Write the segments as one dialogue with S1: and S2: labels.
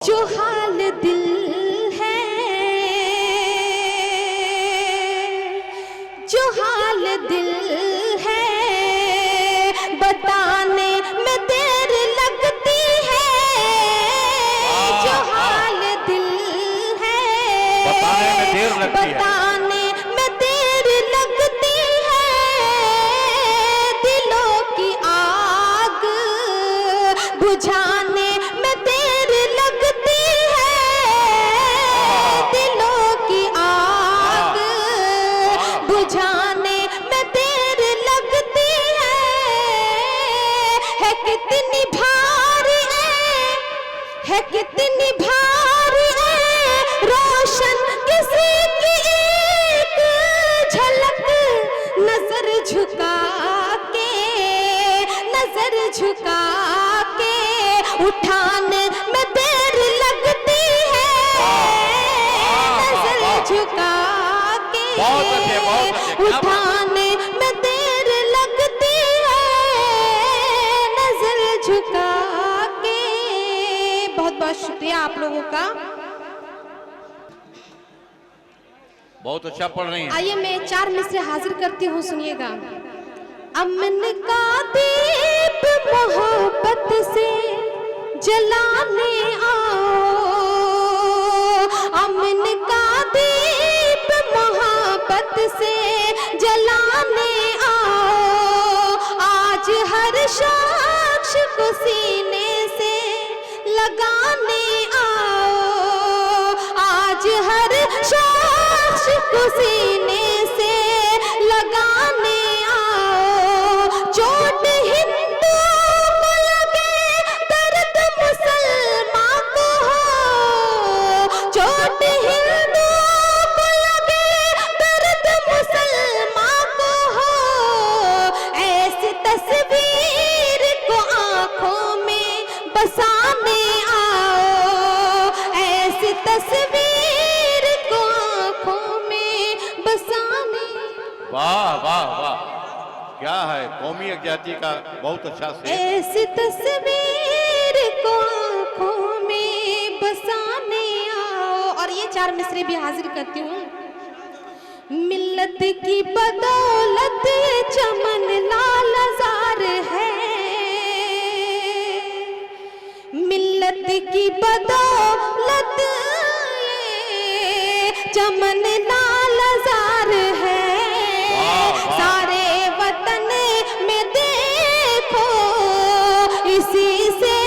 S1: जो हाल दिल है, जो हाल दिल है, बताने में देर लगती है। जो हाल दिल है,
S2: बताने में देर लगती है।
S1: बताने में देर लगती है। दिलों की आग बुझाने में देर लगती है। दिलों की आग बुझाने में देर लगती है कितनी भारी है कितनी भारी है रोशन किसी की एक झलक। नजर झुका के उठाने में देर लगती है। नजर झुका के उठाने में देर लगती है। नजर झुका के। बहुत बहुत शुक्रिया आप लोगों का।
S2: बहुत अच्छा पढ़ रही हैं।
S1: आइए मैं 4 मिसरे हाजिर करती हूँ, सुनिएगा। अमन का दीप मोहब्बत से जलाने आओ। अमन का दीप मोहब्बत से जलाने आओ। आज हर शख्स को सीने से लगाने आओ। आज हर शख्स को सीने से लगाने आओ। चोट हिंदू को लगे, दर्द मुसलमान को हो। चोट हिंदू को लगे, दर्द मुसलमान को हो। ऐसी तस्वीर को आंखों में बसाने आओ। ऐसी तस्वीर को आंखों में बसाने।
S2: वाह वाह वाह, क्या है कौमी जाति का बहुत अच्छा से।
S1: ऐसी तस्वीर को आंखों में बसाने आओ। और ये 4 मिसरे भी हाजिर करती हूँ। मिल्लत की बदौलत चमन लालजार है। मिल्लत की बदौलत चमन लालजार है। सारे वतन में देखो इसी से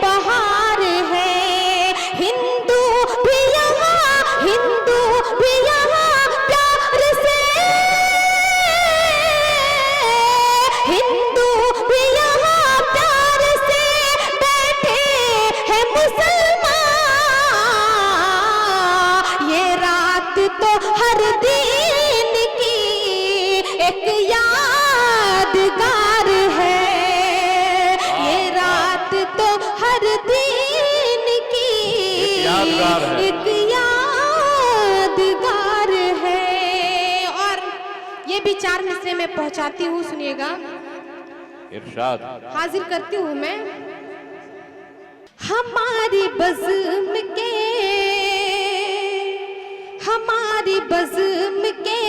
S1: बहार है। हिंदू भी यहाँ प्यार से। हिंदू भी यहाँ प्यार से बैठे हैं मुसलमान। ये रात तो हर दिन की एक यादगार है। ये रात तो हर दिन की एक यादगार है। और ये भी 4 मिसरे में पहुंचाती हूँ, सुनिएगा।
S2: इरशाद
S1: हाजिर करती हूँ मैं। हमारी बज़्म के, हमारी बज़्म के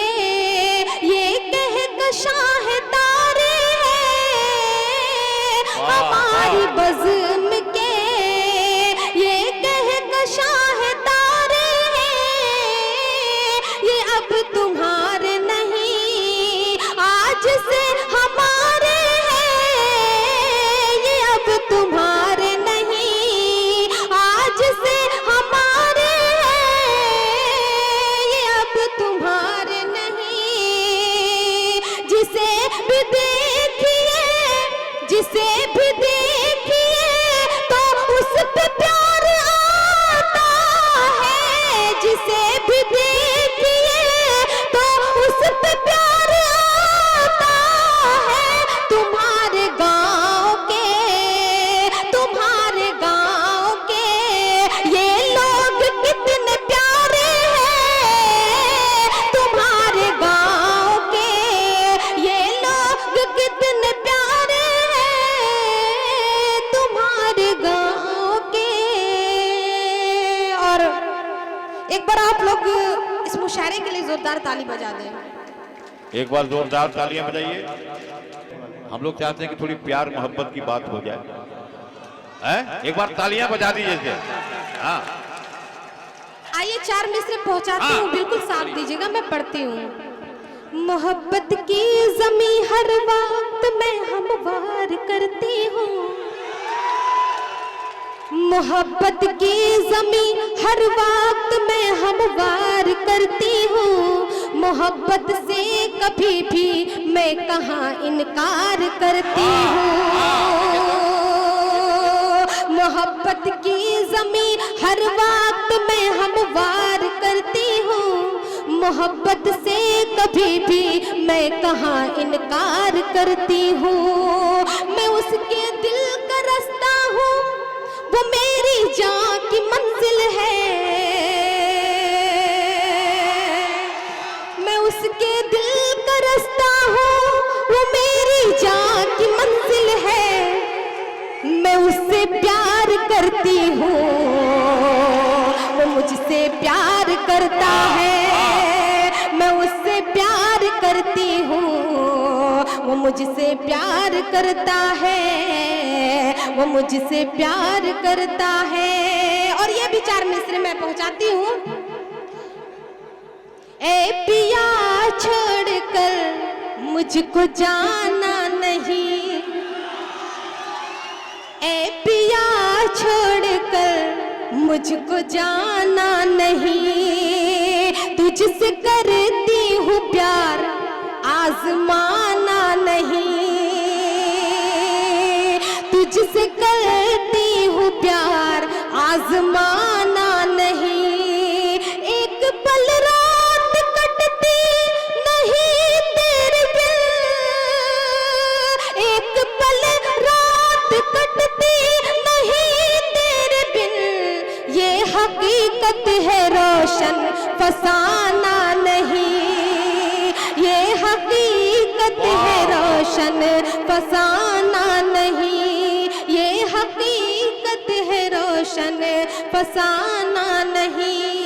S1: ये कहकशां है तारे हैं। हमारी बज़्म के ये कहकशां है तारे हैं। ये अब तुम्हारे नहीं, आज से हमारे हैं। ये अब तुम्हारे नहीं, आज से हमारे हैं। ये अब तुम एक बार आप लोग इस मुशायरे के लिए जोरदार ताली बजा दें।
S2: एक बार जोरदार तालियां बजाइए। हम लोग चाहते हैं कि थोड़ी प्यार मोहब्बत की बात हो जाए। हैं? एक बार तालियां बजा दीजिए। हाँ,
S1: आइए 4 मिसरे पहुंचाती हूँ, बिल्कुल साथ दीजिएगा, मैं पढ़ती हूँ। मोहब्बत की ज़मीं हर वक्त मैं हमवार करती हूँ, मोहब्बत की ज़मीं हर वक्त मैं हमवार करती हूँ, मोहब्बत से कभी भी मैं कहाँ इनकार करती हूँ। मोहब्बत की ज़मीं हर वक्त मैं हमवार करती हूँ, मोहब्बत से कभी भी मैं कहाँ इनकार करती हूँ। मैं उसके दिल का रास्ता हूँ, वो मेरी जान की मंजिल है, मैं उसके दिल का रास्ता हूँ, वो मेरी जान की मंजिल है। मैं उससे प्यार करती हूँ, वो मुझसे प्यार करता है, मैं उससे प्यार करती हूँ, वो मुझसे प्यार करता है, वो मुझसे प्यार करता है। और ये भी 4 मिसरे मैं पहुंचाती हूँ। ए पिया छोड़कर मुझको जाना नहीं, ए पिया छोड़कर मुझको जाना नहीं, तुझसे करती हूँ प्यार आजमाना नहीं, तुझसे करती हूँ प्यार आजमाना नहीं। एक पल रात कटती नहीं तेरे बिन, एक पल रात कटती नहीं तेरे बिन, ये हकीकत है रोशन फसाना नहीं, ये हकीकत है रोशन फसाना नहीं, ये हकीकत है रोशन फसाना नहीं।